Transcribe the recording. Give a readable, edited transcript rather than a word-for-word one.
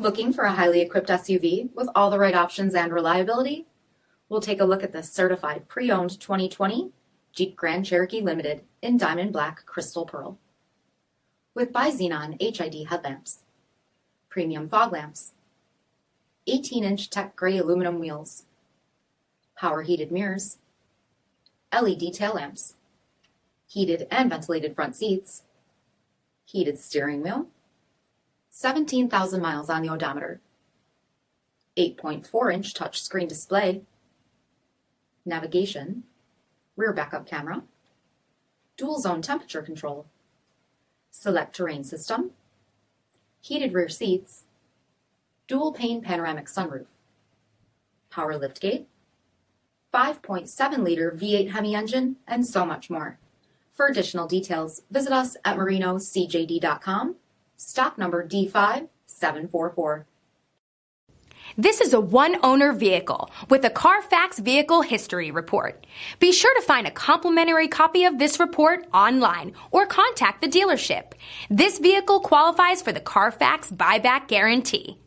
Looking for a highly equipped SUV with all the right options and reliability? We'll take a look at this certified pre-owned 2020 Jeep Grand Cherokee Limited in Diamond Black Crystal Pearl. With bi-xenon HID headlamps, premium fog lamps, 18-inch tech gray aluminum wheels, power heated mirrors, LED tail lamps, heated and ventilated front seats, heated steering wheel, 17,000 miles on the odometer, 8.4-inch touchscreen display, navigation, rear backup camera, dual zone temperature control, SELEC-TERRAIN system, heated rear seats, dual-pane panoramic sunroof, power liftgate, 5.7-liter V8 HEMI engine, and so much more. For additional details, visit us at marinocjd.com, stock number D5744. This is a one-owner vehicle with a Carfax Vehicle History Report. Be sure to find a complimentary copy of this report online or contact the dealership. This vehicle qualifies for the Carfax Buyback Guarantee.